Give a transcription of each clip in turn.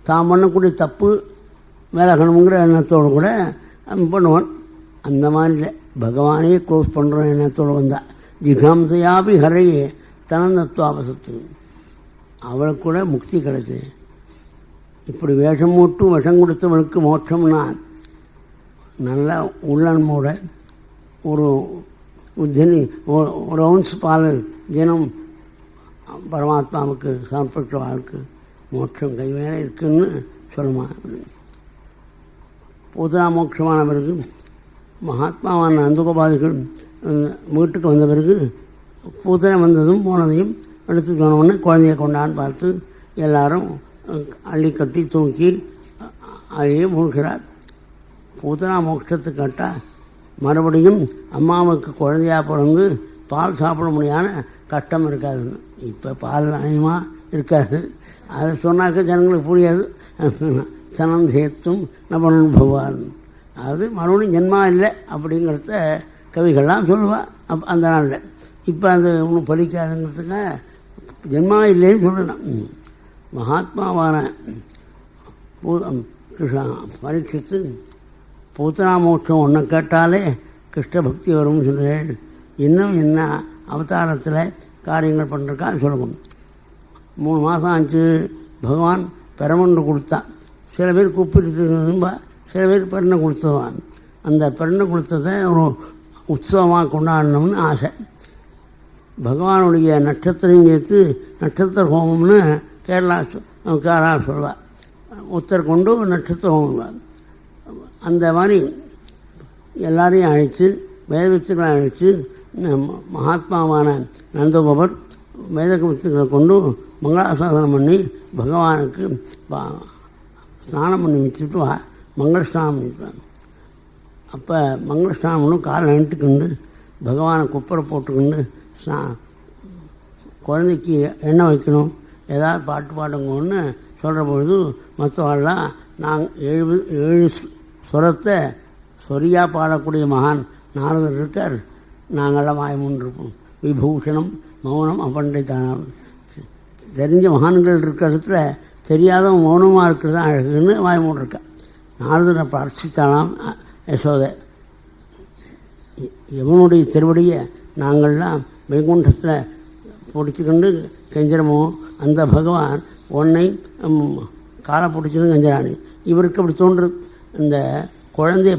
தான் பண்ணக்கூடிய தப்பு விலகணுங்கிற எண்ணத்தோடு கூட பண்ணுவான். அந்த மாதிரி பகவானே க்ளோஸ் பண்ணுற எண்ணத்தோடு வந்தாள். ஜிகாம்சையாபி ஹரையே தனநத்வாபசத்து, அவளுக்கு கூட முக்தி கிடைச்சு. இப்படி வேஷம் போட்டு விஷம் கொடுத்தவனுக்கு மோட்சம்னா நல்ல உள்ளன்மோட ஒரு ஒரு அவுன்ஸ் பால் தினம் பரமாத்மாவுக்கு சமர்ப்பிட்ட வாழ்க்கை மோட்சம் கை மேலே இருக்குன்னு சொல்லுமா. பூதனா மோட்சமான பிறகு மகாத்மாவான நந்தகோபாதிகள் வீட்டுக்கு வந்த பிறகு பூத்தனை வந்ததும் போனதையும் எடுத்து சொன்னோடனே குழந்தைய கொண்டான்னு பார்த்து எல்லாரும் அள்ளி கட்டி தூக்கி அதையே மூழ்கிறார். பூத்தனா மோட்சத்துக்கு கேட்டால் மறுபடியும் அம்மாவுக்கு குழந்தையாக பிறந்து பால் சாப்பிட முடியாத கஷ்டம் இருக்காதுன்னு. இப்போ பால் நியாயமாக இருக்காது, அதை சொன்னாக்க ஜனங்களுக்கு புரியாது. சனம் சேர்த்தும் நபனும் பகவான், அது மறுபடியும் ஜென்மா இல்லை அப்படிங்கிறத கவிகள்லாம் சொல்லுவாள் அந்த நாளில். இப்போ அது ஒன்றும் பலிக்காதுங்கிறதுக்காக ஜென்மா இல்லைன்னு சொல்லலாம். மகாத்மாவான கிருஷ்ணா பரீட்சித்து பூத்தனா மோட்சம் ஒன்றை கேட்டாலே கிருஷ்ண பக்தி வரும்னு சொல்கிறேன். இன்னும் என்ன அவதாரத்தில் காரியங்கள் பண்ணுறக்கான்னு சொல்லணும். 3 மாதம் ஆச்சு, பகவான் பெரமொன்று கொடுத்தான். சில பேர் கூப்பிட்டு சில பேர் பெருணை கொடுத்துவான். அந்த பெருணை கொடுத்ததை ஒரு உற்சவமாக கொண்டாடணும்னு ஆசை. பகவானுடைய நட்சத்திரம் சேர்த்து நட்சத்திர ஹோமம்னு கேரளா சொல்வார். உத்தர் கொண்டு நட்சத்திர ஹோமம். அந்த மாதிரி எல்லாரையும் அழைச்சி வேதவித்துக்களை அழைச்சி மகாத்மாவான நந்தகோபர் வேதவித்துக்களை கொண்டு மங்களாசாசனம் பண்ணி பகவானுக்கு ஸ்நானம் பண்ணி வச்சுட்டு மங்கள ஸ்நானம் பண்ணிவிட்டாங்க. அப்போ மங்கள ஸ்நானம் பண்ணி காலை நட்டுக்கொண்டு பகவானை குப்பரை போட்டுக்கொண்டு குழந்தைக்கு எண்ணெய் வைக்கணும், ஏதாவது பாட்டு பாடுங்கன்னு சொல்கிற பொழுது மற்றவாள்லாம் நாங்கள் 7 ஸ்வரத்தை சொரியாக பாடக்கூடிய மகான் நாரதர் இருக்கார், நாங்கள்லாம் வாய்மூன் இருப்போம். விபூஷணம் மௌனம் அப்பண்டைத்தானம். தெரிஞ்ச மகான்கள் இருக்கிற இடத்துல தெரியாதவன் மௌனமாக இருக்கிறது தான் அழகுன்னு வாய்மூன் இருக்கா. நாரதரை பிரார்த்தித்தானாம் யசோதை. எவனுடைய திருவடியை நாங்கள்லாம் வைகுண்டத்தில் பிடிச்சிக்கொண்டு கெஞ்சிரமோ அந்த பகவான் உன்னை காலை பிடிச்சிருந்து கெஞ்சரானி. இவருக்கு அப்படி தோன்றுறது. இந்த குழந்தைய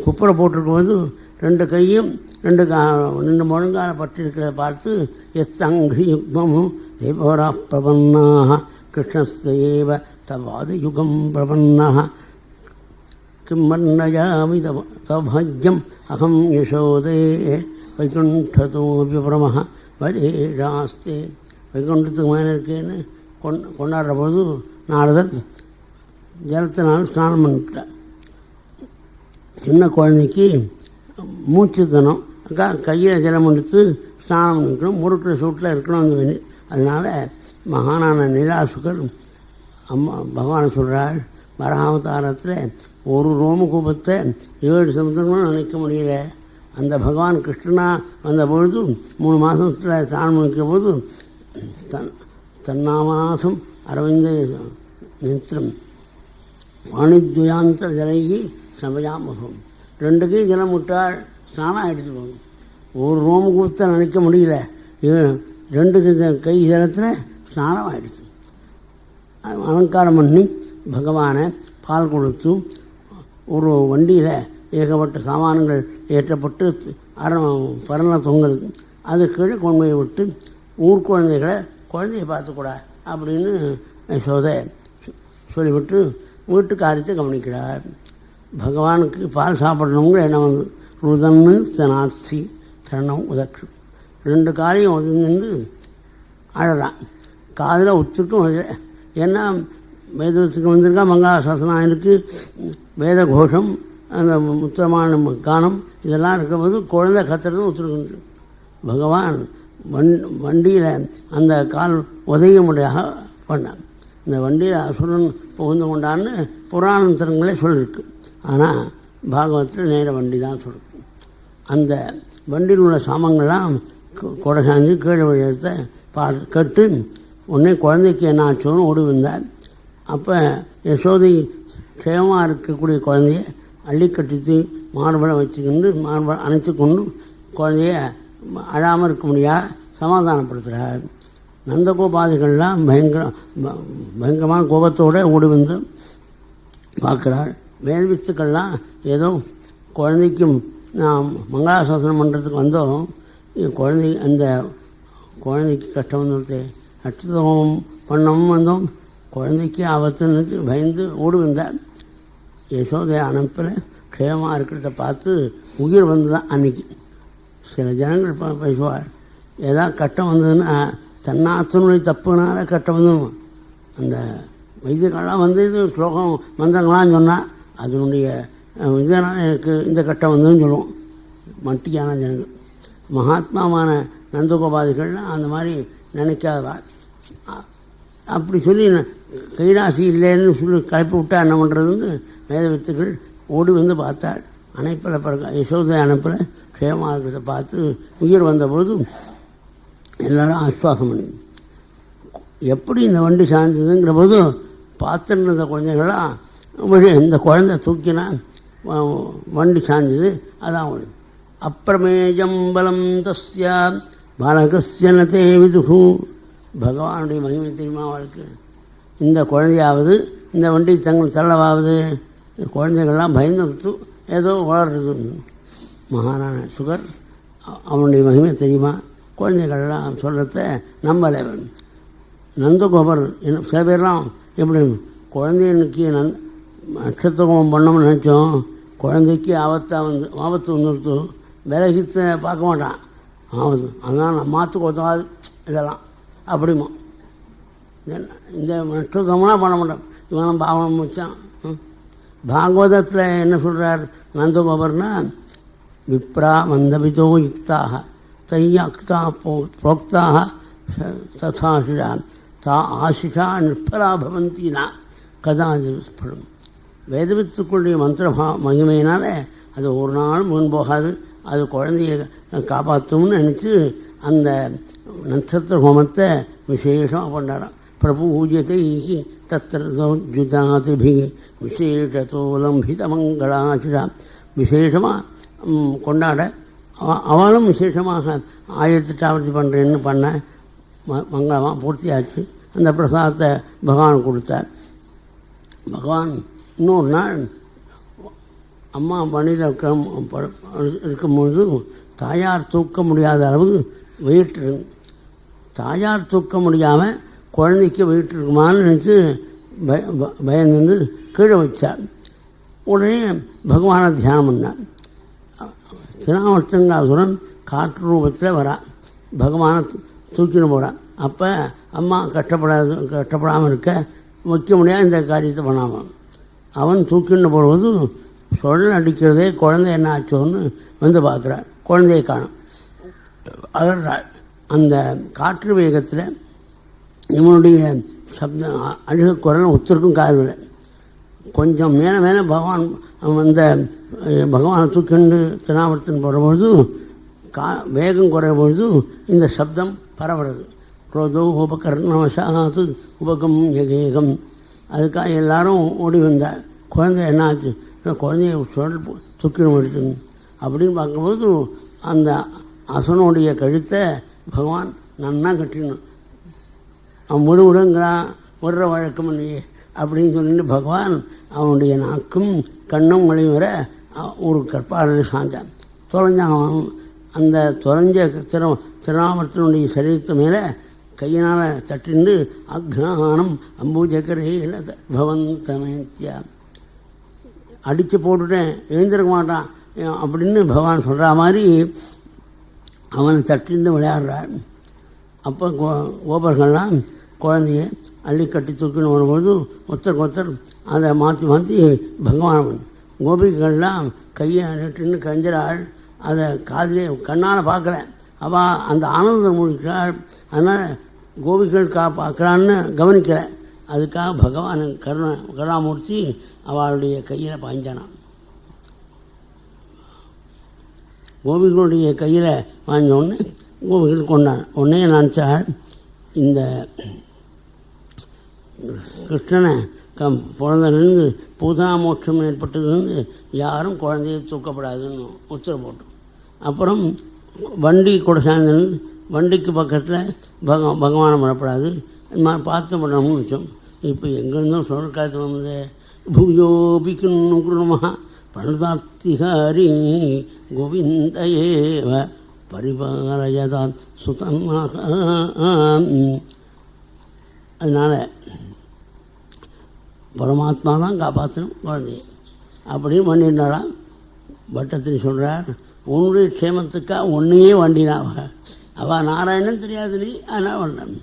குப்பரை போட்டிருக்கும்போது 2 கையும் 2 முழங்கால பற்றி இருக்கிறத பார்த்து எஸ் அங்கிரி யுக்மமும் தேவரா பிரபன்னாக கிருஷ்ணஸ்தேவ தவாத யுகம் பிரபன்னாக கிம்மன்னயாமி தபாஜ்யம் அகம் யசோதே வைகுண்டதோ விபரமஹ வடேராஸ்தே. வைகுண்டத்துக்கு மேலே இருக்கேன்னு கொண்டாடுற போது நாரதர் ஜலத்தினால் ஸ்நானம் பண்ணிவிட்டார். சின்ன குழந்தைக்கு மூச்சுத்தனம், கையில் ஜலம் எடுத்து ஸ்நானம் பண்ணிக்கணும், முறுக்கிற சூட்டில் இருக்கணும் அந்த வேணும். அதனால் மகானான நிலாசுகர் பகவானை சொல்கிறாள், வராவதாரத்தில் ஒரு ரோமகூபத்தை 7 சமுத்திரங்களும் நினைக்க முடியல. அந்த பகவான் கிருஷ்ணனா வந்த பொழுது 3 மாதத்தில் ஸ்நானம் பண்ணிக்கிற போது தன்னாமாசம் அரவிந்த நேத்திரம் வாணித்வயாந்த ஜலைகி சமயாமகம். 2 கை ஜலம் விட்டால் ஸ்நானம் ஆகிடுச்சு போகும். ஒரு ரோமகூபத்தை நினைக்க முடியல, 2 கை ஜலத்தில் ஸ்நானம் ஆகிடுச்சு. அலங்காரம் பண்ணி பகவானை பால் கொடுத்து ஒரு வண்டியில் ஏகப்பட்ட சாமான்கள் ஏற்றப்பட்டு பரண தொங்கலுக்கு அது கீழே கொண்டு போய் விட்டு ஊர் குழந்தைய பார்த்துக்கூடா அப்படின்னு யசோதை சொல்லிவிட்டு வீட்டு காரியத்தை கவனிக்கிறார். பகவானுக்கு பால் சாப்பிடணுங்கிற எண்ணம் வந்து ருதன்னு தனாட்சி தரணம் உதக்கு 2 காரியம் ஒதுங்கிட்டு அழறான். காதில் ஒத்துக்கும் ஏன்னா வேதத்துக்கு வந்திருக்கா, மங்களாசாசனம் இருக்குது, வேத கோஷம், அந்த முத்தமான கானம் இதெல்லாம் இருக்கும்போது குழந்தை கத்துறதும் ஒத்துருக்கு. பகவான் வண்டியில் அந்த கால் உதய முறையாக பண்ணான். இந்த வண்டியில் அசுரன் புகுந்து கொண்டான்னு புராணத்திரங்களே சொல்லியிருக்கு. ஆனால் பாகவத்தில் நேர வண்டி தான் சொல்லிருக்கு. அந்த வண்டியில் உள்ள சாமான்கள்லாம் கொடை சாஞ்சு கீழே விழுத்த கேட்டு உடனே குழந்தைக்கு என்ன ஆச்சோன்னு ஓடி வந்தார். அப்போ யசோதை க்ஷேமமாக இருக்கக்கூடிய குழந்தைய அள்ளி கட்டித்து மார்பலை வச்சுக்கிண்டு மார்பலை அணைத்து கொண்டு குழந்தைய அழாமல் இருக்க முடியாது சமாதானப்படுத்துகிறார். நந்தகோபாதிகள்லாம் பயங்கரமான கோபத்தோடு ஓடி வந்து பார்க்குறாள். வேல்வித்துக்கள்லாம் ஏதோ குழந்தைக்கும் நான் மங்களாசாசனம் பண்ணுறதுக்கு வந்தோம், அந்த குழந்தைக்கு கஷ்டம் வந்துடுது, நட்சத்திரம் பண்ணவும் வந்தோம், குழந்தைக்கு ஆபத்துன்னு பயந்து ஓடி வந்தாள். யசோதை அனுப்பில் க்ஷேமமாக இருக்கிறத பார்த்து உயிர் வந்து தான் அன்னைக்கு. சில ஜனங்கள் பேசுவாள், ஏதாவது கட்டம் வந்ததுன்னா தன்னாத்தினுடைய தப்புனால கட்டம் வந்துடும். அந்த வைத்தியர்கள்லாம் வந்து இது ஸ்லோகம் மந்திரங்களான்னு சொன்னால் அதனுடைய இதனால் எனக்கு இந்த கட்டம் வந்ததுன்னு சொல்லுவோம் மட்டியான ஜனங்கள். மகாத்மாவான நந்தகோபாதிகள்லாம் அந்த மாதிரி நினைக்காதவா. அப்படி சொல்லி கைலாசி இல்லைன்னு சொல்லி கலப்பி விட்டா என்ன பண்ணுறதுன்னு வேதவித்துகள் ஓடி வந்து பார்த்தாள். அணைப்பில் பிறகு யசோதை அணைப்பில் க்ஷேமாக இருக்கிறத பார்த்து உயிர் வந்தபோது எல்லாரும் ஆஸ்வாசம் பண்ணி எப்படி இந்த வண்டி சாய்ந்ததுங்கிற போது பார்த்துட்டு இருந்த குழந்தைகளாம் இந்த குழந்தை தூக்கினா வண்டி சாய்ந்தது. அதான் அப்பிரமேயம் பலம் தஸ்யா பாலகஸ்யனதே விதுகு. பகவானுடைய மகிமை தெரியுமா அவளுக்கு? இந்த குழந்தையாவது இந்த வண்டி தள்ளவாவது குழந்தைகள்லாம் பயந்து ஏதோ வளர்றது. மகானான சுகர் அவனுடைய மகிமை தெரியுமா? குழந்தைகள்லாம் சொல்கிறத நம்பலை. நந்தகோபர் சில பேர்லாம் எப்படி குழந்தைக்கு நட்சத்திரம் பண்ணோம்னு நினச்சோம், குழந்தைக்கு ஆபத்து வந்துடுத்து விலகித்த பார்க்க மாட்டான், ஆபத்து அதனால் நான் மாற்று கொடுத்தாது இதெல்லாம் அப்படிமா. இந்த நட்சத்திரம்லாம் பண்ண மாட்டோம், இவன் பாவனம் வச்சான். பாகவதத்தில் என்ன சொல்கிறார் நந்தகோபர்னா, விப்ரா மந்தபிதோ யுக்தாக தையக்தா புரோக்தாக ததாசிஷா தா ஆசிஷா நிற்பலா பவந்தினா கதாதிஸ்பலம். வேதவித்துக்களுடைய மந்திர மகிமையினால் அது ஒரு நாள் முன் போகாது, அது குழந்தைய காப்பாற்றும்னு நினச்சி அந்த நட்சத்திர ஹோமத்தை விசேஷமாக கொண்டாடுறான். பிரபூஜத்தை தத்திரஜுதாதிபி விசேஷத்தோலம்பித மங்களாசிஷா. விசேஷமாக கொண்டாட அவளும் விசேஷமாக 1008 பண்ணுறேன்னு பண்ண மங்களமாக பூர்த்தியாச்சு. அந்த பிரசாதத்தை பகவான் கொடுத்தார். பகவான் இன்னொரு நாள் அம்மா பணியில் இருக்கும்போது தாயார் தூக்க முடியாத அளவு வெயிட் இருக்கு. தாயார் தூக்க முடியாமல் குழந்தைக்கு வெயிட் இருக்குமான்னு நினச்சி பயந்து கீழே வச்சார். உடனே பகவானை தியானம் பண்ணார். திருநாவர்த்தங்காசுரன் காற்று ரூபத்தில் வரா, பகவானை தூக்கின்னு போகிறான். அப்போ அம்மா கஷ்டப்படாமல் இருக்க வைக்க முடியாது, இந்த காரியத்தை பண்ணாமல் அவன் தூக்கின்னு போடுவது சுழல் அடிக்கிறதே குழந்தை என்ன ஆச்சோன்னு வந்து பார்க்குறாள். குழந்தையை காணும் அகர்றாள். அந்த காற்று வேகத்தில் இவனுடைய சப்தம் அழுக குரல் ஒருத்தருக்கும் காதவில்லை. கொஞ்சம் மேலே மேலே பகவான் அந்த பகவானை தூக்கிண்டு திருநாவர்த்தன் போடும்பொழுது வேகம் குறைய பொழுது இந்த சப்தம் பரவுறது. குரோதோ உபகர்ணவசாத்து உபகம் ஏகம். அதுக்காக எல்லாரும் ஓடி வந்தார். குழந்தை என்ன ஆச்சு, குழந்தைய சுழல் தூக்கிடும் எடுத்து அப்படின்னு பார்க்கும்போது அந்த அசனுடைய கழுத்தை பகவான் நன்னா கட்டிடணும். அவன் விடுங்கிறான், விடுற வழக்கம் இல்லையே அப்படின்னு சொல்லிட்டு பகவான் அவனுடைய நாக்கும் கண்ணும் மொழியும் வர ஒரு கற்பாரில் சாஞ்சான். தொலைஞ்சான். அந்த தொலைஞ்ச திருநாமத்தினுடைய சரீரத்து மேலே கையினால் தட்டிண்டு அக்ஞானம் அம்பூஜக்கரே பவந்தமேத்யா அடித்து போட்டுட்டேன், எழுந்திருக்க மாட்டான் அப்படின்னு பகவான் சொல்கிற மாதிரி அவனை தட்டிண்டு விளையாடுறான். அப்போ கோபர்கள்லாம் குழந்தைய அள்ளி கட்டி தூக்கின்னு வரும்போது ஒருத்தர் அதை மாற்றி மாற்றி பகவான் கோபிகள்லாம் கையை நட்டுன்னு கஞ்சிறாள். அதை காதிலே கண்ணால் பார்க்கல, அவள் அந்த ஆனந்தம் முடிக்கிறாள். அதனால் கோபிகள் பார்க்குறான்னு கவனிக்கலை. அதுக்காக பகவான் கருணாமூர்த்தி அவளுடைய கையில் பாய்ஞ்சானான். கோபிகளுடைய கையில் பாய்ஞ்சோடனே கோபிகள் கொண்டான். உடனே நினச்சாள், இந்த கிருஷ்ணனை பிறந்தலேருந்து பூதனா மோட்சம் ஏற்பட்டதுலேருந்து யாரும் குழந்தையை தூக்கப்படாதுன்னு உத்தரவு போட்டோம். அப்புறம் வண்டி கூட சாய்ந்தது, வண்டிக்கு பக்கத்தில் பகவானை வரப்படாது, இது மாதிரி பார்த்து பண்ணணும்னு வச்சோம். இப்போ எங்கேருந்தும் சொல்காலத்தில் வந்தது பூயோபிக்குன்னு குருமஹா பிரணதார்த்திகாரி கோவிந்தயேவ பரிபாலயதான் சுதமாக. அதனால் பரமாத்மா தான் காப்பாற்றணும் குழந்தைய அப்படின்னு பண்ணிட்டாலாம். பட்டத்திரி சொல்கிறார், உன்னுடைய க்ஷேமத்துக்காக ஒன்றையே வண்டினாவ அவள் நாராயணன் தெரியாது நீ, அதனால் வந்தான்.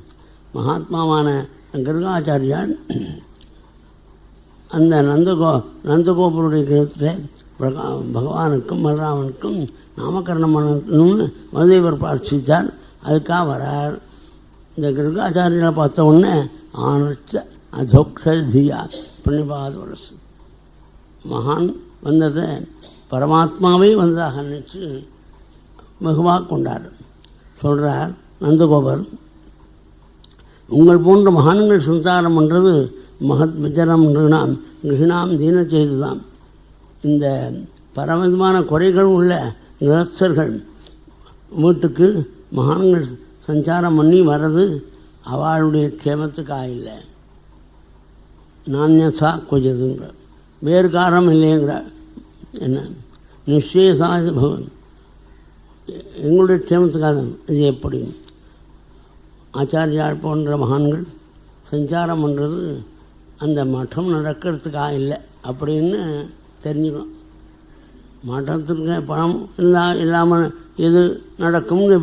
மகாத்மாவான கிருகாச்சாரியால் அந்த நந்தகோபுருடைய கிரகத்தில் பகவானுக்கும் பலராமனுக்கும் நாமகரணம் பண்ணணும்னு மதுதேவர் பிரார்த்தித்தார். அதுக்காக வரார். இந்த கிருகாச்சாரியால் பார்த்த உடனே ஆனச்ச அதோக்ஷதியா பிரணிபாத வரசு மகான் வந்ததை பரமாத்மாவே வந்ததாக நினச்சி வெகுவாக கொண்டார். சொல்கிறார் நந்தகோபர், உங்கள் போன்ற மகான்கள் சந்தாரம் பண்ணுறது மகத் விஜரம் நாம் கிருஷ்ணாம் தீன செய்துதான். இந்த பரவிதமான குறைகள் உள்ள நிரஸ்தர்கள் வீட்டுக்கு மகான்கள் சஞ்சாரம் பண்ணி வர்றது அவளுடைய க்ஷேமத்துக்காக இல்லை, நானியசா கொஞ்சதுங்கிற வேறு காரணம் இல்லைங்கிற. என்ன நிச்சயசாத பகவான் எங்களுடைய க்ஷேமத்துக்காக. இது எப்படி ஆச்சாரியால் போன்ற மகான்கள் சஞ்சாரம் பண்ணுறது அந்த மட்டம் நடக்கிறதுக்காக இல்லை அப்படின்னு தெரிஞ்சுக்கணும். மட்டத்துக்கு பணம் இல்லாமல் எது நடக்கும்னு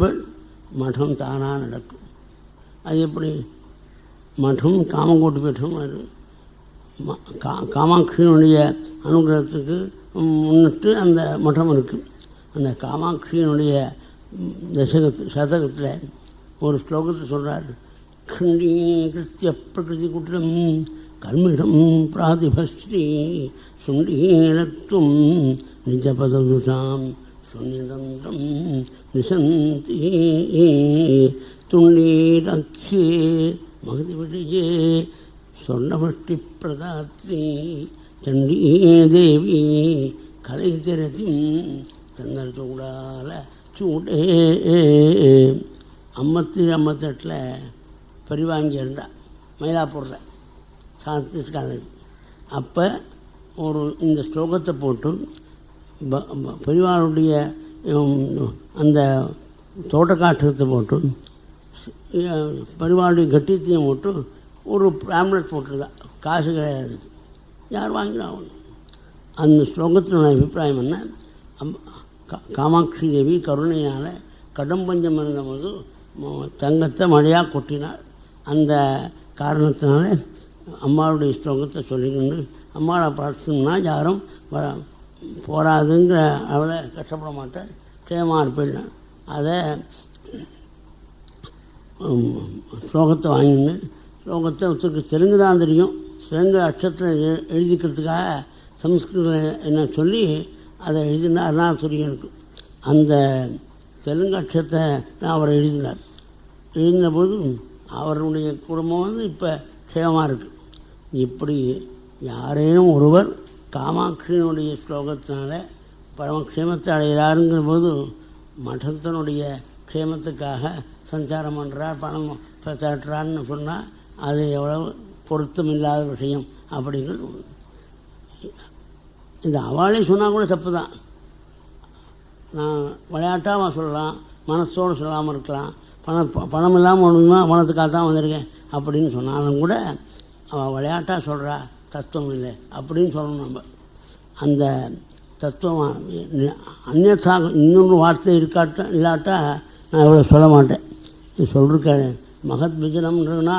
மட்டம் தானாக நடக்கும். அது எப்படி மட்டம் காமங்கோட்டு பீட்டம் அது காமாட்சியினுடைய அனுகிரகத்துக்கு முன்னிட்டு அந்த மட்டம் இருக்குது. அந்த காமாட்சியினுடைய சதகத்தில் ஒரு ஸ்லோகத்தை சொல்கிறார், खण्डीकृत्य प्रकृतिकुटिलं कर्मिणं प्रातिभस्ति सुण्डीरत्वं निजपददुषां शून्यतन्त्रं दिशन्ति तुण्डीरख्ये महतिविषये स्वर्णवृष्टिप्रदात्री चण्डी देवी कलैतिरतिं चन्द्रचूडाल चूडे ஐம்பத்தெட்டில் பெரிவாங்கி இருந்தால் மயிலாப்பூரில் சாந்திக்கான. அப்போ ஒரு இந்த ஸ்லோகத்தை போட்டு பெரிவாளுடைய அந்த தோட்டக்காற்றத்தை போட்டு பெரிவாளுடைய கட்டியத்தையும் போட்டு ஒரு பிராம்லெட் போட்டுருந்தா. காசு கிடையாது, யார் வாங்கினாங்க. அந்த ஸ்லோகத்தில் நான் அபிப்பிராயம் என்ன, காமாட்சி தேவி கருணையினால் கடம்பஞ்சம் இருந்தபோது தங்கத்தை மழையாக கொட்டினார். அந்த காரணத்தினால அம்மாவுடைய ஸ்லோகத்தை சொல்லிக்கொண்டு அம்மாவை பிரார்த்தனைனா யாரும் போராதுங்கிற அவளை கஷ்டப்பட மாட்டேன், க்ஷேமாக இருப்பேன். அதை ஸ்லோகத்தை வாங்கின்னு ஸ்லோகத்தை ஒருத்தருக்கு தெலுங்கு தான் தெரியும், தெலுங்கு அக்ஷரத்தில் எழுதிக்கிறதுக்காக சம்ஸ்கிருதத்தில் என்ன சொல்லி அதை எழுதினா அருணாசுரியனுக்கு அந்த தெலுங்கு அக்ஷரத்தை நான் அவர் எழுதினார். எழுதினபோது அவருடைய குடும்பம் இப்போ க்ஷேமமாக இருக்குது. இப்படி யாரேனும் ஒருவர் காமாட்சியினுடைய ஸ்லோகத்தினால பரமக்ஷேமத்தை அடைகிறாருங்கிற போது மட்டத்தினுடைய க்ஷேமத்துக்காக சஞ்சாரம் பண்ணுறார், பணம் திரட்டுறான்னு சொன்னால் அது எவ்வளவு பொருத்தம் இல்லாத விஷயம் அப்படிங்கிறது. இந்த அவளே சொன்னால் கூட தப்பு தான். நான் விளையாட்டாக சொல்லலாம், மனசோடு சொல்லாமல் இருக்கலாம். பணம் இல்லாமல் ஒன்றுமா பணத்துக்காக தான் வந்திருக்கேன் அப்படின்னு சொன்னாலும் கூட அவள் விளையாட்டாக சொல்கிறா, தத்துவம் இல்லை அப்படின்னு சொல்லணும். நம்ம அந்த தத்துவம் அந்நியத்தாக இன்னொரு வார்த்தை இல்லாட்டா நான் இவ்வளோ சொல்ல மாட்டேன். இது சொல்லிருக்கேன், மகத் விஜனம்ன்றதுனா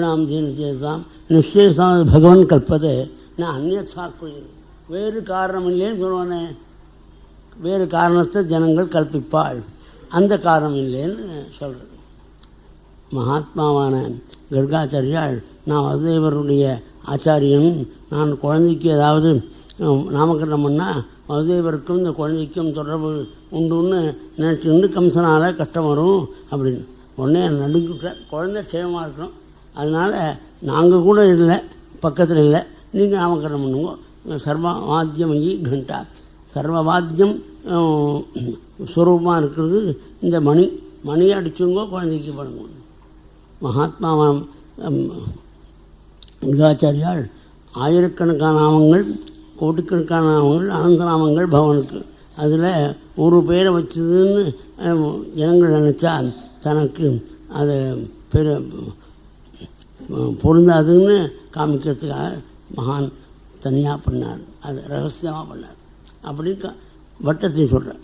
நாம் தீனதான் நிச்சயசான பகவான் கல்பது. நான் அந்நியத்தாக வேறு காரணம் இல்லைன்னு சொல்லுவானே, வேறு காரணத்தை ஜனங்கள் கற்பிப்பாள், அந்த காரணம் இல்லைன்னு சொல்கிறது. மகாத்மாவான கர்காச்சாரியால் நான் வசுதேவருடைய ஆச்சாரியன், நான் குழந்தைக்கு ஏதாவது நாமகரணம் பண்ணால் வசுதேவருக்கும் இந்த குழந்தைக்கும் தொடர்பு உண்டுன்னு நினச்சிட்டு கம்சனால் கஷ்டம் வரும் அப்படின்னு உடனே நடுங்கிட்ட. குழந்தை க்ஷேமமாக இருக்கணும், அதனால் நாங்கள் கூட இல்லை, பக்கத்தில் இல்லை, நீங்கள் நாமகரணம் பண்ணுங்க. சர்வவாத்தியமயி கண்டா, சர்வவாத்தியம் ஸ்வரூபமாக இருக்கிறது இந்த மணியை அடிச்சுங்கோ, குழந்தைக்கு படுங்க. மகாத்மா லிங்காச்சாரியால் ஆயிரக்கணக்கான நாமங்கள், கோடிக்கணக்கான நாமங்கள், அனந்த நாமங்கள் பகவானுக்கு. அதில் ஒரு பேரை வச்சதுன்னு ஜனங்கள் நினச்சா தனக்கு அதை பொருந்தாதுன்னு காமிக்கிறதுக்காக மகான் தனியாக பண்ணார், அது ரகசியமாக பண்ணார் அப்படின்னு வட்டத்தை சொல்கிறார்.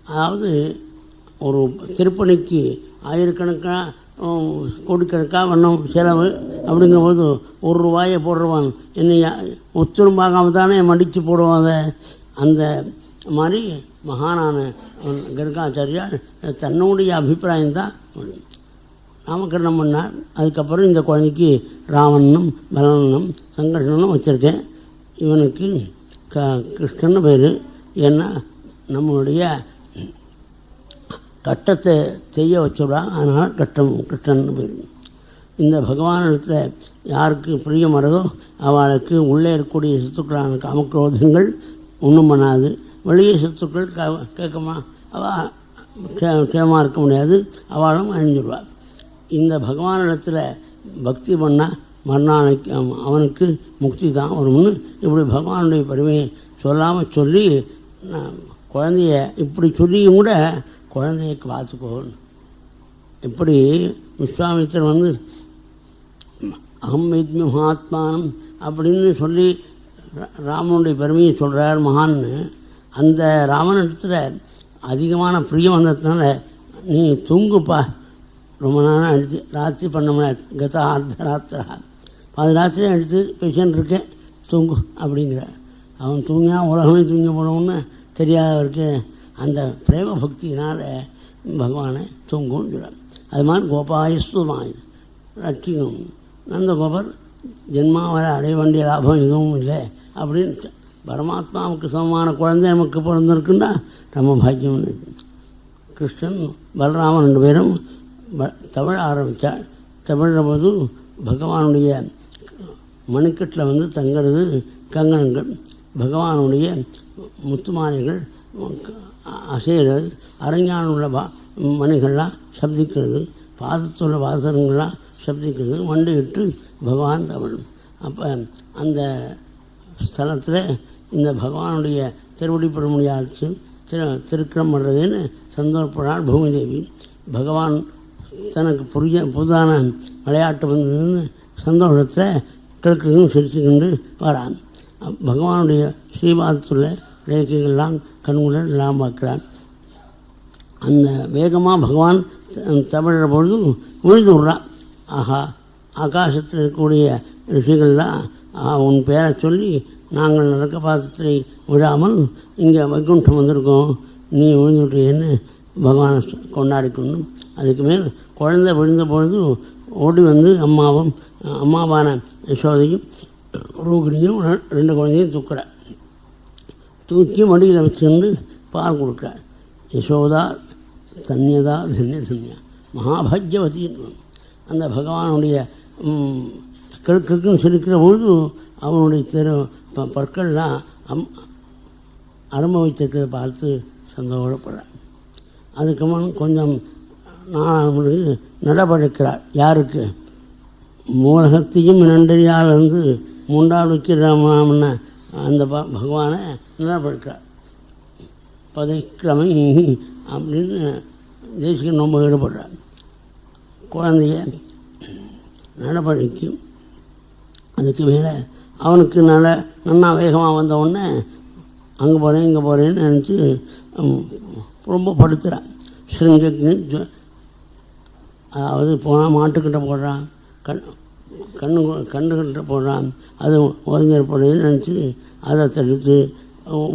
அதாவது ஒரு திருப்பணிக்கு ஆயிரக்கணக்கான கோடிக்கணக்காக வண்ணம் செலவு அப்படிங்கும்போது ஒரு ரூபாயை போடுறவான் என்னையா ஒத்துரும் பார்க்காம தானே மடித்து போடுவாங்க. அந்த மாதிரி மகானான கர்காச்சாரியால் தன்னுடைய அபிப்பிராயம்தான் நாமகரணம் பண்ணார். அதுக்கப்புறம் இந்த குழந்தைக்கு ராவணனும் பலனும் சங்கர்ஷனும் வச்சுருக்கேன். இவனுக்கு கிருஷ்ணன் பேர். ஏன்னா நம்மளுடைய கட்டத்தை செய்ய வச்சுடுறான், அதனால் கிருஷ்ணன் பேர். இந்த பகவானிடத்தில் யாருக்கு பிரியம் வரதோ அவளுக்கு உள்ளே இருக்கக்கூடிய சொத்துக்களான காமக்ரோதங்கள் ஒன்றும் பண்ணாது. வெளியே சொத்துக்கள் கேட்கமா அவள் க்ஷேமாக இருக்க முடியாது, அவளும் அழிஞ்சிடுவாள். இந்த பகவானிடத்தில் பக்தி பண்ணால் மறுநாளைக்கு அவனுக்கு முக்தி தான் வரும்னு இப்படி பகவானுடைய பெருமையை சொல்லாமல் சொல்லி குழந்தைய இப்படி சொல்லியும் கூட குழந்தைய பார்த்துக்கோன்னு இப்படி விஸ்வாமித்திரன் வந்து அகம் வேத்மி மகாத்மானம் அப்படின்னு சொல்லி ராமனுடைய பெருமையை சொல்கிறார் மகான்னு. அந்த ராமனிடத்தில் அதிகமான பிரியம் வந்ததுனால நீ தூங்குப்பா, ரொம்ப நேரம் அடித்து ராத்திரி 12 மணி கதா அர்த்தராத்திரா, 10 ராத்திரி அடித்து பேஷண்ட் இருக்கேன் தூங்கு அப்படிங்கிறார். அவன் தூங்கினா உலகமே தூங்கி போனோம்னு தெரியாதவருக்கு அந்த பிரேம பக்தியினால் பகவானை தூங்குன்னு சொல்கிறார். அது மாதிரி கோபாயஸ்துமாய் ரட்சிக்கும் நந்தகோபர் ஜென்மாவரை அடைய வேண்டிய லாபம் எதுவும் இல்லை அப்படின்னு பரமாத்மாவுக்கு சமமான குழந்தை நமக்கு பிறந்திருக்குன்னா நம்ம பாக்கியம். கிருஷ்ணன் பலராமன் 2 பேரும் தமிழ ஆரம்பித்தாள். தமிழ்ற போது பகவானுடைய மணிக்கட்டில் வந்து தங்கிறது கங்கணங்கள், பகவானுடைய முத்துமாலைகள் அசைகிறது, அரஞ்ஞான உள்ள மணிகள்லாம் சப்திக்கிறது, பாதத்துள்ள வாசகங்கள்லாம் சப்திக்கிறது, மண்டிட்டு பகவான் தமிழ். அப்போ அந்த ஸ்தலத்தில் இந்த பகவானுடைய திருவடி பெற முடியாச்சு திருக்கிரம் பண்ணுறதுன்னு சந்தோஷப்படுறாள் பூமி தேவி. பகவான் தனக்கு புதான விளையாட்டு வந்ததுன்னு சந்தோஷத்தில் கிழக்குன்னு சிரிச்சுக்கிண்டு வரான். பகவானுடைய ஸ்ரீபாதத்துள்ள ரேகைகள்லாம் கண்குள்ள எல்லாம் பார்க்குறான். அந்த வேகமாக பகவான் தமிழற பொழுது விழுந்து விட்றான். ஆஹா, ஆகாசத்தில் இருக்கக்கூடிய ரிஷிகள்லாம் உன் பேரை சொல்லி நாங்கள் நடக்க பாதத்தை விடாமல் இங்கே வைகுண்டம் வந்திருக்கோம், நீ விழுந்துட்டேன்னு பகவானை கொண்டாடிக்கணும். அதுக்கு மேல் குழந்தை விழுந்த பொழுது ஓடி வந்து அம்மாவான யசோதையும் ரோகிணியும் 2 குழந்தையும் தூக்குறார். தூக்கி மடியில் வச்சுருந்து பால் கொடுக்குறார். யசோதா தன்யதா தன்ய தன்யா மகாபாக்யவதி. அந்த பகவானுடைய கிழக்குன்னு சிரிக்கிற பொழுது அவனுடைய பற்கள்லாம் அனுபவித்திருக்கிறத பார்த்து சந்தோஷப்படுறார். அதுக்கப்புறம் கொஞ்சம் நாளாக நடப்படைக்கிறார். யாருக்கு? மூலகத்தையும் நன்றறியால் வந்து 3வது வைக்கிறாம அந்த பகவானை நடப்படைக்கிறார். பதைக்கிழமை அப்படின்னு தேசிகன் ரொம்ப ஈடுபடுறார். குழந்தைய நடப்படைக்கும். அதுக்கு மேலே அவனுக்கு நல்லா வேகமாக வந்த உடனே அங்கே போகிறேன் இங்கே போகிறேன்னு நினச்சி ரொம்ப படுத்துகிறான். ஸ்ருங்கக்னி அதாவது போனால் மாட்டுக்கிட்ட போடுறான், கண்ணுக்கிட்ட போடுறான், அது ஒதுங்கப்படுதுன்னு நினச்சி அதை தடுத்து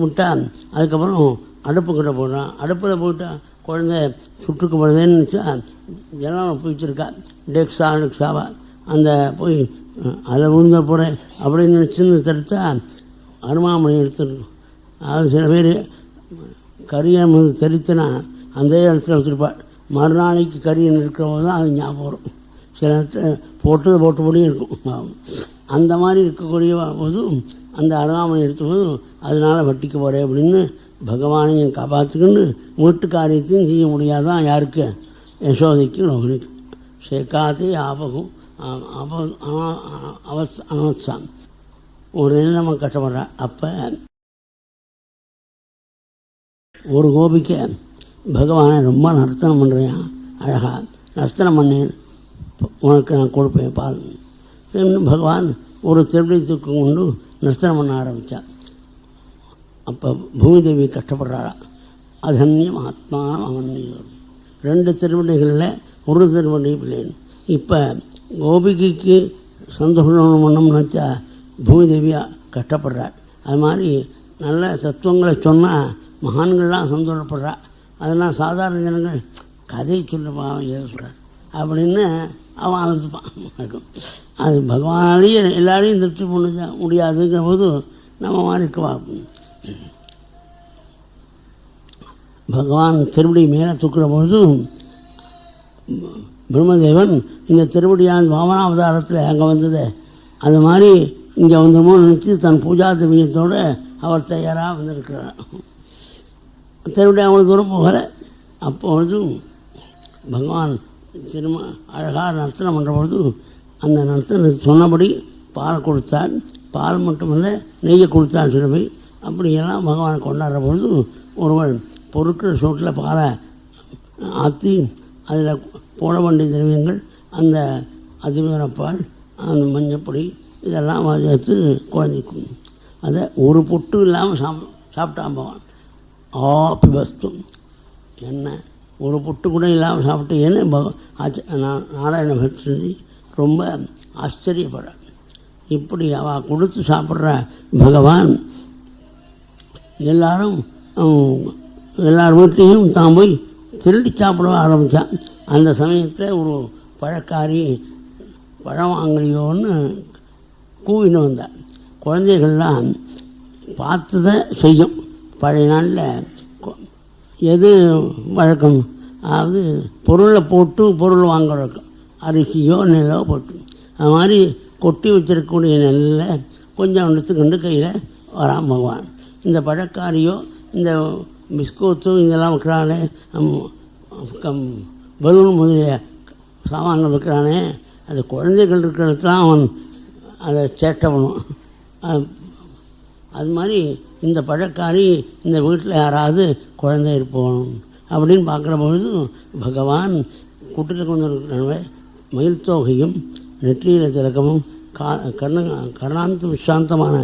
விட்டான். அதுக்கப்புறம் அடுப்புக்கிட்ட போடுறான். அடுப்பில் போயிட்டா குழந்தை சுட்டுக்கு போடுறதுன்னு நினச்சா ஜலம் போயிச்சிருக்கா டெக்ஸாவா அந்த போய் அதை விழுந்த போகிறேன் அப்படின்னு நினச்சின்னு தடுத்தா அருமாமணி எடுத்துருக்கும். அது சில பேர் கரியை தெரித்துனா அந்த இடத்துல வச்சுருப்பாள். மறுநாளைக்கு கரியை இருக்கிற போது தான் அது ஞாபகம் வரும். சில இடத்துல போட்டபடியும் இருக்கும். அந்த மாதிரி இருக்கக்கூடிய போது அந்த அருகாமனை எடுத்தும்போது அதனால் வட்டிக்கு போகிறேன் அப்படின்னு பகவானையும் காப்பாற்றிக்கிண்டு வீட்டு காரியத்தையும் செய்ய முடியாதான் யாருக்கு? யசோதைக்கு ரோகிணிக்கு. சேக்காத்தே ஆபகம் அவசான் ஒரு நம்ம கஷ்டப்படுறா. அப்போ ஒரு கோபிக்க பகவானை ரொம்ப நர்த்தனம் பண்ணுறேன், அழகாக நர்த்தனம் பண்ணேன், உனக்கு நான் கொடுப்பேன் பால். பகவான் ஒரு திருவிழை தூக்கு கொண்டு நர்த்தனம் பண்ண ஆரம்பித்தார். அப்போ பூமிதேவி கஷ்டப்படுறாளா. அதன்யம் ஆத்மானம் அவன்யம். 2 திருவடிகளில் ஒரு திருவடி பிள்ளைன்னு. இப்போ கோபிகைக்கு சந்தோஷம் பண்ணணும்னு நினச்சா பூமிதேவியாக கஷ்டப்படுறாள். அது மாதிரி நல்ல தத்துவங்களை சொன்னால் மகான்கள்லாம் சந்தோஷப்படுறா. அதெல்லாம் சாதாரண ஜனங்கள் கதை சொல்லுப்பா அவன் ஏதோ சொல்கிறார் அப்படின்னு அவன் அழுதுப்பான். அது பகவானாலேயே எல்லாரையும் திருப்தி பண்ண முடியாதுங்கிற போது நம்ம மாதிரி இருக்கவா. பகவான் திருவடி மேலே தூக்குற பொழுது பிரம்மதேவன் இந்த திருவடியான வாமனாவதாரத்தில் அங்கே வந்தது அது மாதிரி இங்கே வந்தமோ நினச்சி தன் பூஜா திவ்யத்தோடு அவர் தயாராக வந்திருக்கிறார். திருவிடை அவ்வளோ தூரம் போகலை. அப்பொழுதும் பகவான் அழகாக நர்த்தனம் பண்ணுற பொழுது அந்த நர்த்தனத்துக்கு சொன்னபடி பாலை கொடுத்தாள். பால் மட்டுமல்ல நெய்யை கொடுத்தாள் சிறுவை. அப்படியெல்லாம் பகவானை கொண்டாடுற பொழுது ஒருவன் பொறுக்கிற சோட்டில் பாலை ஆற்றி அதில் போட வேண்டிய திரவியங்கள் அந்த அதிவீரப்பால் அந்த மஞ்சப்பொடி இதெல்லாம் சேர்த்து குழந்தைக்கும் அதை ஒரு பொட்டு இல்லாமல் சாப்பிட்டான் பகவான். ஆபிபஸ்து என்ன ஒரு பொட்டு கூட இல்லாமல் சாப்பிட்டு ஏன்னு நாராயண பக்தி ரொம்ப ஆச்சரியப்படுறான். இப்படி அவள் கொடுத்து சாப்பிட்ற பகவான் எல்லார் வீட்டையும் தான் போய் திருடி சாப்பிட ஆரம்பித்தான். அந்த சமயத்தில் ஒரு பழக்காரி பழம் வாங்கலையோன்னு கூவின்னு வந்தாள். குழந்தைகள்லாம் பார்த்துதை செய்யும். பழைய நாளில் எது வழக்கம், அதாவது பொருளை போட்டு பொருள் வாங்க வழக்கம். அரிசியோ நெல்லோ போட்டு அது மாதிரி கொட்டி வச்சிருக்கக்கூடிய நெல்லில் கொஞ்சம் எடுத்துக்கொண்டு கையில் வரான் பகவான். இந்த பழக்காரியோ இந்த பிஸ்கோத்து இதெல்லாம் வைக்கிறானே, பலூன் முதலிய சாமான்கள் வைக்கிறானே, அது குழந்தைகள் இருக்கிறதுலாம் அவன் அதை சேட்டை பண்ணுவான். அது மாதிரி இந்த பழக்காரி இந்த வீட்டில் யாராவது குழந்தை இருப்போம் அப்படின்னு பார்க்குற பொழுது பகவான் குட்டில் கொண்டு இருக்கிற மயில் தோகையும் நெற்றியில திலக்கமும் கர்ணாந்த விசாந்தமான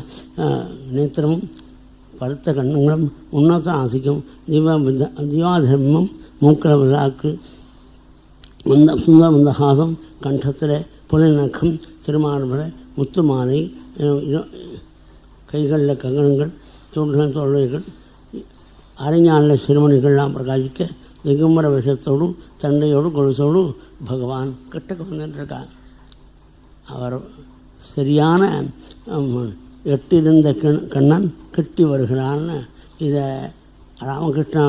நேத்திரமும் பருத்த கண்ணுங்களும் உன்னத ஆசிக்கும் திவாதர்மம் மூக்கில் விழாக்கு சுந்தர மந்தஹாசம் கண்டத்தில் புலிநக்கம் திருமார்பலை முத்து மாலை கைகளில் கங்கணங்கள் தோள்கள் தொல்லைகள் அறிஞானில் சிறுமணிகள்லாம் பிரகாசிக்க திகம்பர விஷத்தோடு தண்டையோடு கொலுசோடு பகவான் கிட்டக்க வந்துட்டுருக்கார். அவர் சரியான எட்டிருந்த கண்ணன் கிட்டி வருகிறான்னு இதை ராமகிருஷ்ண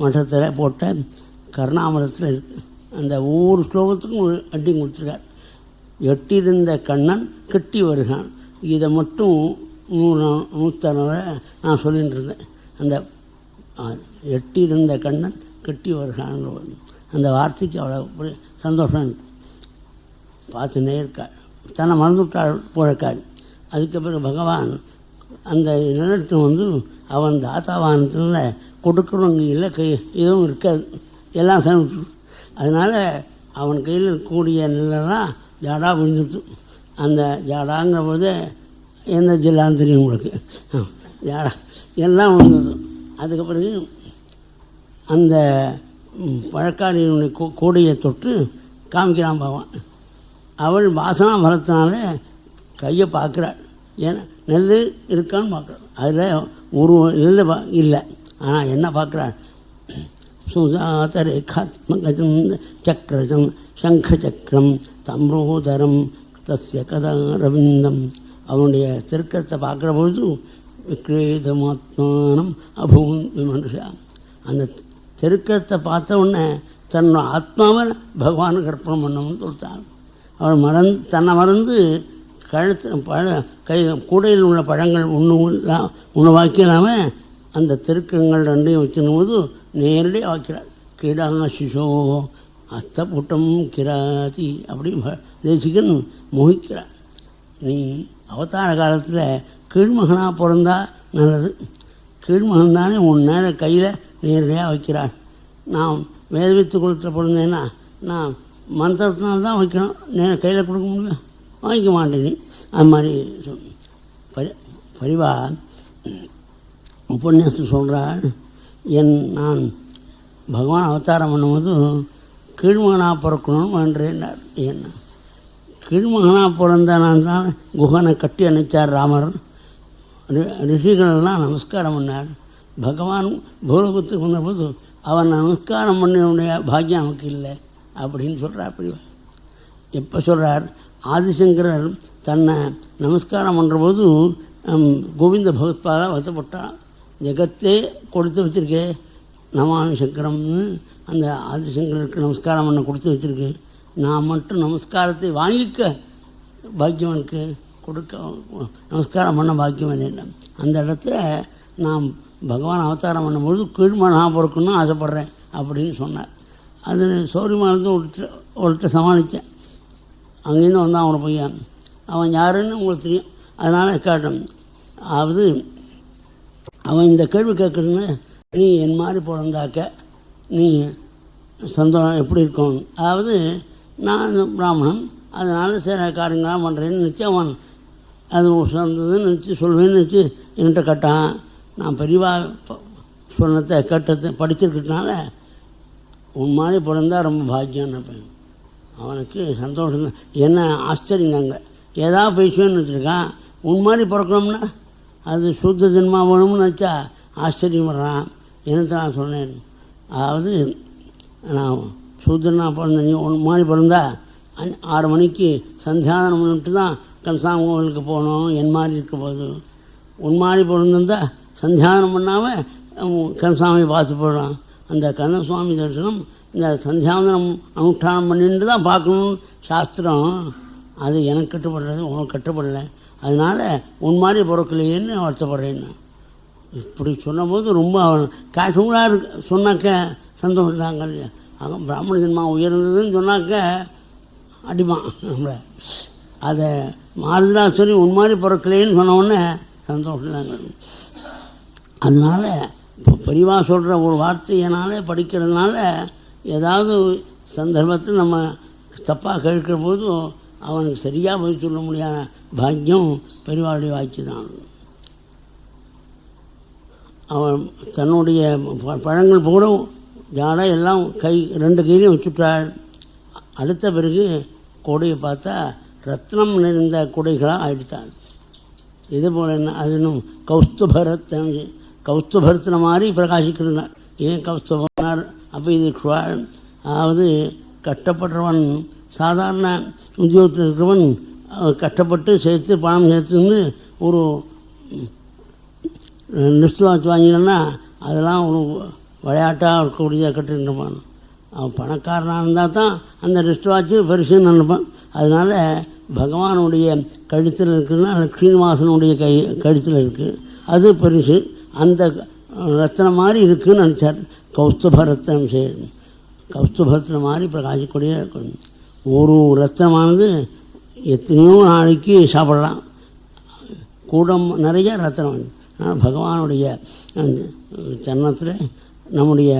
மன்றத்தில் போட்ட கருணாமிரத்தில் இருக்கு. அந்த ஒவ்வொரு ஸ்லோகத்துக்கும் அட்டி கொடுத்துருக்கார். எட்டிருந்த கண்ணன் கிட்டி வருகிறான். இதை மட்டும் 160 நான் சொல்லிகிட்டு இருந்தேன். அந்த எட்டிருந்த கண்ணன் கட்டி வருகிறான் அந்த வார்த்தைக்கு அவ்வளோ சந்தோஷம் பார்த்துன்னே இருக்காள். தன்னை மறந்துவிட்டாள் போழக்காள். அதுக்கு பிறகு பகவான் அந்த நிலத்தை வந்து அவன் தாத்தாவானத்தில் கொடுக்குறவங்க இல்லை, எதுவும் இருக்காது, எல்லாம் சமைச்சு. அதனால் அவன் கையில் இருக்கக்கூடிய நெல்லாம் ஜாடா விழுந்துட்டு, அந்த ஜாடாங்கிற போது எந்த ஜில்லான்னு தெரியும் உங்களுக்கு, ஜாடா எல்லாம் விழுந்துடும். அதுக்கு பிறகு அந்த பழக்காரியினுடைய கூடையை தொட்டு காமிக்கிறான் பகவான். அவள் வாசனா மரத்தினால கையை பார்க்குறாள். ஏன்னா நெல் இருக்கான்னு பார்க்குறாள். அதில் ஒரு நெல் இல்லை, ஆனால் என்ன பார்க்குறாள், சுதாதரேகாத்மகம் சக்கரம் சங்கச்சக்கரம் தம்ரோதரம் தஸ்ய கதா ரவிந்தம். அவனுடைய திருக்கத்தை பார்க்குற பொழுது விக்ரேதமாத்மானம் அபூன் விமர்சா. அந்த திருக்கத்தை பார்த்த உடனே தன்னோட ஆத்மாவை பகவானுக்கு அர்ப்பணம் பண்ணணும்னு சொல்லிட்டான். அவள் தன்னை மறந்து கழுத்து கூடையில் உள்ள பழங்கள் உணவாக்கினாம அந்த திருக்கங்கள் ரெண்டையும் வச்சுக்கும் போது நேரடியாக வைக்கிறார். கிடா சிசோ அஸ்தபுட்டம் கிராதி அப்படி தேசிகன் மோகிக்கிறார். நீ அவதார காலத்தில் கீழ்மகனாக பிறந்தா நல்லது, கீழ்மகன் தானே உன் நேர கையில் நேரடியாக வைக்கிறாள். நான் வேதவித்து குளத்தில் பிறந்தேன்னா நான் மந்திரத்தினால்தான் வைக்கணும், கையில் கொடுக்க முடியும், வாங்கிக்க மாட்டேன். அது மாதிரி பரிவா உபன்யாசம் சொல்கிறாள். நான் பகவான் அவதாரம் பண்ணும்போது கீழ்மகனாக பிறக்கணும்னு வேண்டேன்னார். என்ன கீழ்மகனாக பிறந்த நான் தான் குகனை கட்டி அணைச்சார் ராமர். ரிஷிகளெல்லாம் நமஸ்காரம் பண்ணார். பகவான் பூலோகத்துக்கு வந்தபோது அவன் நமஸ்காரம் பண்ணினுடைய பாக்கியம் நமக்கு இல்லை அப்படின்னு சொல்கிறார் பிரிவா. எப்போ சொல்கிறார்? ஆதிசங்கரர் தன்னை நமஸ்காரம் பண்ணுறபோது கோவிந்த பகவத்பாதா வருத்தப்பட்டான். ஜெகத்தே கொடுத்து வச்சுருக்கே நமாமி சங்கரம்னு அந்த ஆதிசங்கருக்கு நமஸ்காரம் பண்ண கொடுத்து வச்சுருக்கு, நான் மட்டும் நமஸ்காரத்தை வாங்கிக்க பாக்கியவனுக்கு கொடுக்க நமஸ்காரம் பண்ண பாக்கியம் இல்லை. அந்த இடத்துல நான் பகவான் அவதாரம் பண்ணும்போது கீழ்மகனாக பிறக்கணும்னு ஆசைப்பட்றேன் அப்படின்னு சொன்னார். அது சௌரியமானது ஒருத்த சமாளித்தேன். அங்கேருந்து வந்தான் அவனை பையன், அவன் யாருன்னு உங்களுக்கு தெரியும், அதனால் கேட்டேன். அதாவது அவன் இந்த கேள்வி கேட்குறதுன்னு, நீ என் மாதிரி பிறந்தாக்க நீ சந்தோஷம் எப்படி இருக்கணும், அதாவது நான் பிராமணன் அதனால் சில காரியங்களாம் பண்ணுறேன்னு நினச்சி அவன் அது சந்ததுன்னு நினச்சி சொல்வேன்னு நினச்சி என்கிட்ட கேட்டான். நான் பெரியவா சொன்னதை கேட்டதை படிச்சிருக்கிறதுனால உன் மாதிரி பிறந்தா ரொம்ப பாக்கியம் நினைப்பேன். அவனுக்கு சந்தோஷம் தான். என்ன ஆச்சரியங்க, ஏதாவது பேசுவேன்னு வச்சுருக்கான், உன் மாதிரி பிறக்கணும்னா அது சுத்த ஜென்மா வேணும்னு நினச்சா ஆச்சரியம் வர்றான். என்னத்தை நான் சொன்னேன், அதாவது நான் சூத்திரனா பிறந்த நீ உன் மாதிரி பிறந்தா 6 மணிக்கு சந்தியாதனம் பண்ணிட்டு தான் கம்சாமி கோவிலுக்கு போகணும், என் மாதிரி இருக்க போது. உன் மாதிரி பிறந்திருந்தா சந்தியாதனம் பண்ணாமல் கந்தசாமி பார்த்து போயிடலாம். அந்த கந்தசுவாமி தரிசனம் இந்த சந்தியாவந்தனம் அனுஷ்டானம் பண்ணிட்டு தான் பார்க்கணும்னு சாஸ்திரம். அது எனக்கு கட்டுப்படுறது, உனக்கு கட்டுப்படலை, அதனால் உன் மாதிரி பிறக்கலையேன்னு வருத்தப்படுறேன்னு இப்படி சொன்னபோது ரொம்ப அவன் கேஷுவலாக இருக்கு. சொன்னாக்க சந்தோஷம் தாங்க. அவன் பிராமண ஜென்மா உயர்ந்ததுன்னு சொன்னாக்க அடிப்பான் நம்மளை. அதை மாறுதலா சொல்லி உன் மாதிரி பிறக்கலையேன்னு சொன்னோடனே சந்தோஷம் தாங்க. அதனால் இப்போ பெரியவா சொல்கிற ஒரு வார்த்தையினாலே படிக்கிறதுனால ஏதாவது சந்தர்ப்பத்தில் நம்ம தப்பாக கேட்கிற போதும் அவனுக்கு சரியாக போய் சொல்ல முடியாத பாக்கியம் பெரியவாளுடைய வாய்ச்சி தான். அவன் தன்னுடைய பழங்கள் பூரா ஜாடை எல்லாம் 2 கையிலையும் வச்சுட்டாள். அடுத்த பிறகு கொடையை பார்த்தா ரத்னம் நிறைந்த கொடைகளாக ஆயிடுத்தாள். இது போல் என்ன, அது இன்னும் கௌஸ்துபரத்தன் கௌஸ்துபரத்தின மாதிரி பிரகாசிக்கிறார். ஏன் கௌஸ்துபனார் அப்போ இது அதாவது கஷ்டப்படுறவன் சாதாரண உத்தியோகத்தில் இருக்கிறவன் கஷ்டப்பட்டு சேர்த்து பணம் சேர்த்துன்னு ஒரு லிஸ்ட் வாட்ச் வாங்கினா அதெல்லாம் ஒரு விளையாட்டாக இருக்கக்கூடிய கட்டுருப்பான். அவன் பணக்காரனாக இருந்தால் தான் அந்த லிஸ்ட் வாட்ச்சு பெருசுன்னு நினைப்பான். அதனால் பகவானுடைய கழுத்தில் இருக்குதுன்னா ஸ்ரீனிவாசனுடைய கழுத்தில் இருக்குது, அது பெருசு. அந்த ரத்னம் மாதிரி இருக்குதுன்னு நினச்சார். கௌஸ்துப ரத்னம் சரி, கௌஸ்துபரத்னம் மாதிரி பிரகாசிக்கூடிய ஒரு ரத்தனமானது எத்தனையோ நாளைக்கு சாப்பிடலாம். கூடம் நிறைய ரத்தனம். ஆனால் பகவானுடைய சரணத்தில் நம்முடைய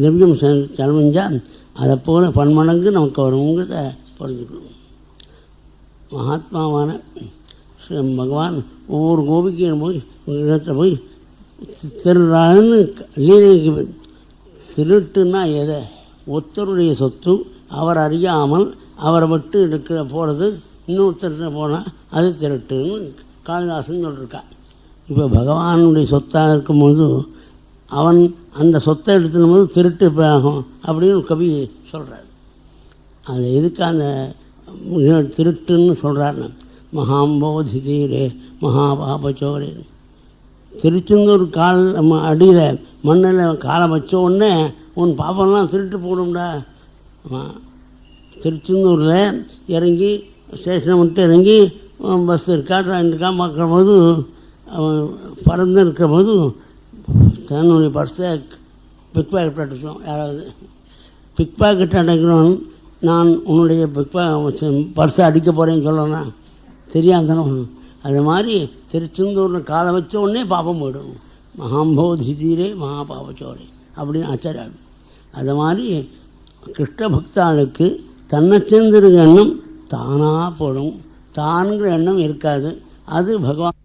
திவ்யம் செலவஞ்சால் அதை போல பன்மடங்கு நமக்கு வருங்கிறத புரிஞ்சுக்கணும். மகாத்மாவான பகவான் ஒவ்வொரு கோபிக்கையும் போய் இடத்துல போய் திருடுறான்னு லீலைக்கு. திருட்டுன்னா எதை? ஒருத்தருடைய சொத்து அவர் அறியாமல் அவரை விட்டு இருக்கிற போகிறது இன்னொருத்தர் போனால் அது திருட்டுன்னு காளிதாசன் சொல்லியிருக்கான். இப்போ பகவானுடைய சொத்தாக இருக்கும்போது அவன் அந்த சொத்தை எடுத்துடும் போது திருட்டு ஆகும் அப்படின்னு கவி சொல்கிறார். அது எதுக்கு அந்த திருட்டுன்னு சொல்கிறாருன்னு, மகாம்போதி தீரே மகாபாபச்சோரே. திருச்செந்தூர் கால் அடியில் மண்ணில் காலை வச்ச உடனே உன் பாப்பெல்லாம் திருட்டு போடும்டா. திருச்செந்தூரில் இறங்கி ஸ்டேஷனை விட்டு இறங்கி பஸ் இருக்கா ட்ரெயின் இருக்கா பார்க்குற போது பறந்து இருக்கிற போது தன்னுடைய பர்ஸை பிக் பாக்கெட் அடிச்சோம். யாராவது பிக் பாக்கெட் அடைக்கிறோம், நான் உன்னுடைய பர்ஸை அடிக்க போகிறேன்னு சொல்லணும், தெரியாதானே. அது மாதிரி திருச்செந்தூரில் காலை வச்ச உடனே பாப்பம் போயிடும். மகாம்போதி தீரே மகாபாபச்சோரே அப்படின்னு ஆச்சாரியாள். அது மாதிரி கிருஷ்ண பக்தாளுக்கு தன்னை சேர்ந்திருக்க எண்ணம் தானாக போடும், தானுங்கிற எண்ணம் இருக்காது. அது பகவான்